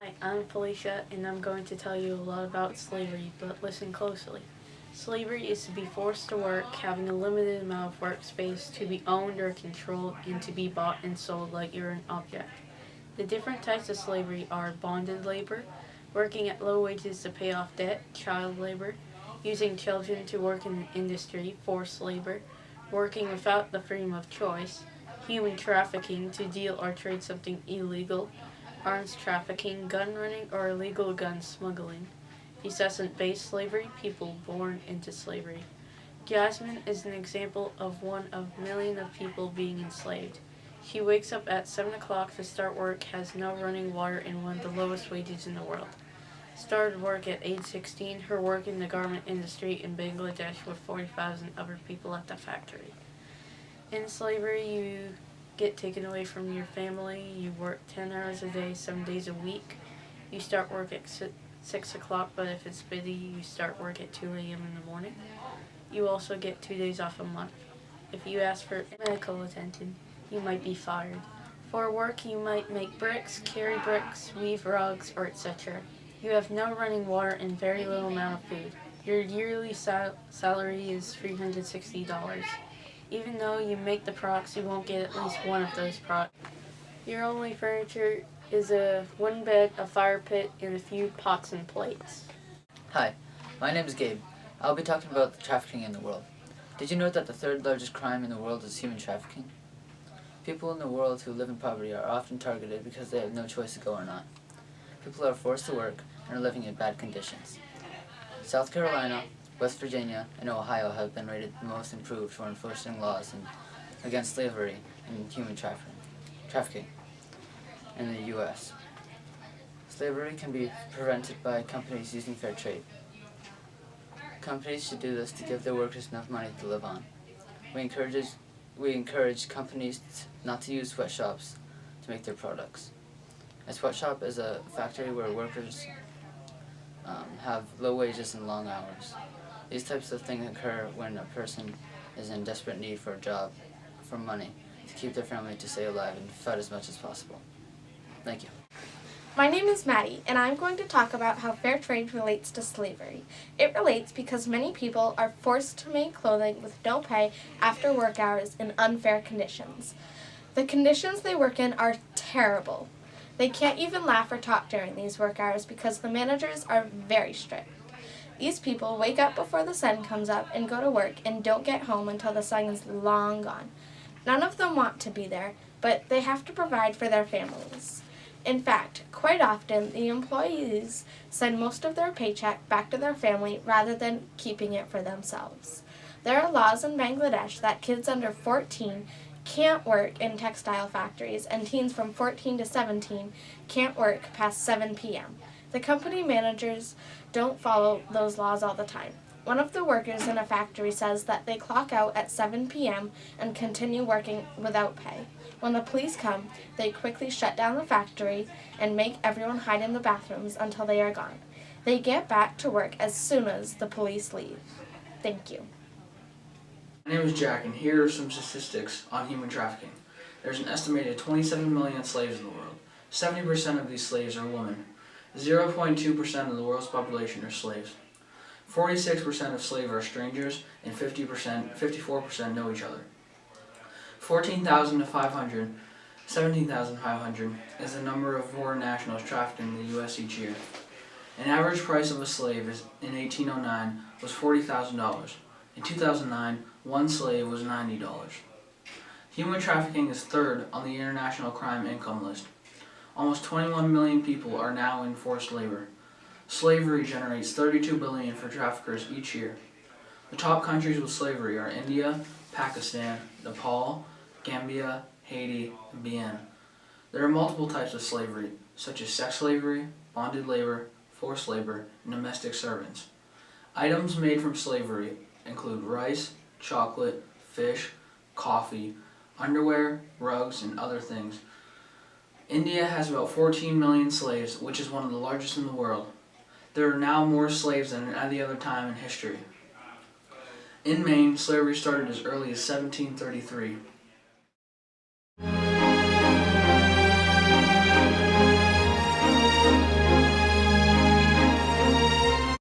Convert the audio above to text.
Hi, I'm Felicia, and I'm going to tell you a lot about slavery, but listen closely. Slavery is to be forced to work, having a limited amount of workspace, to be owned or controlled, and to be bought and sold like you're an object. The different types of slavery are bonded labor, working at low wages to pay off debt, child labor, using children to work in an industry, forced labor, working without the freedom of choice, human trafficking to deal or trade something illegal, arms trafficking, gun running, or illegal gun smuggling. Incessant-based slavery, people born into slavery. Jasmine is an example of one of millions of people being enslaved. She wakes up at 7 o'clock to start work, has no running water, and one of the lowest wages in the world. Started work at age 16, her work in the garment industry in Bangladesh with 40,000 other people at the factory. In slavery, you get taken away from your family, you work 10 hours a day, 7 days a week. You start work at 6 o'clock, but if it's busy, you start work at 2 a.m. in the morning. You also get 2 days off a month. If you ask for medical attention, you might be fired. For work, you might make bricks, carry bricks, weave rugs, or etc. You have no running water and very little amount of food. Your yearly salary is $360. Even though you make the products, you won't get at least one of those products. Your only furniture is a wooden bed, a fire pit, and a few pots and plates. Hi, my name is Gabe. I'll be talking about the trafficking in the world. Did you know that the third largest crime in the world is human trafficking? People in the world who live in poverty are often targeted because they have no choice to go or not. People are forced to work and are living in bad conditions. South Carolina, West Virginia, and Ohio have been rated the most improved for enforcing laws against slavery and human trafficking in the U.S. Slavery can be prevented by companies using fair trade. Companies should do this to give their workers enough money to live on. We encourage companies not to use sweatshops to make their products. A sweatshop is a factory where workers have low wages and long hours. These types of things occur when a person is in desperate need for a job, for money, to keep their family to stay alive and fed as much as possible. Thank you. My name is Maddie, and I'm going to talk about how fair trade relates to slavery. It relates because many people are forced to make clothing with no pay after work hours in unfair conditions. The conditions they work in are terrible. They can't even laugh or talk during these work hours because the managers are very strict. These people wake up before the sun comes up and go to work and don't get home until the sun is long gone. None of them want to be there, but they have to provide for their families. In fact, quite often, the employees send most of their paycheck back to their family rather than keeping it for themselves. There are laws in Bangladesh that kids under 14 can't work in textile factories, and teens from 14 to 17 can't work past 7 p.m. The company managers don't follow those laws all the time. One of the workers in a factory says that they clock out at 7 p.m. and continue working without pay. When the police come, they quickly shut down the factory and make everyone hide in the bathrooms until they are gone. They get back to work as soon as the police leave. Thank you. My name is Jack, and here are some statistics on human trafficking. There's an estimated 27 million slaves in the world. 70% of these slaves are women. 0.2% of the world's population are slaves. 46% of slaves are strangers, and 54% know each other. 14,500, 17,500 is the number of foreign nationals trafficked in the U.S. each year. An average price of a slave in 1809 was $40,000. In 2009, one slave was $90. Human trafficking is third on the international crime income list. Almost 21 million people are now in forced labor. Slavery generates $32 billion for traffickers each year. The top countries with slavery are India, Pakistan, Nepal, Gambia, Haiti, and Benin. There are multiple types of slavery, such as sex slavery, bonded labor, forced labor, and domestic servants. Items made from slavery include rice, chocolate, fish, coffee, underwear, rugs, and other things. India has about 14 million slaves, which is one of the largest in the world. There are now more slaves than at any other time in history. In Maine, slavery started as early as 1733.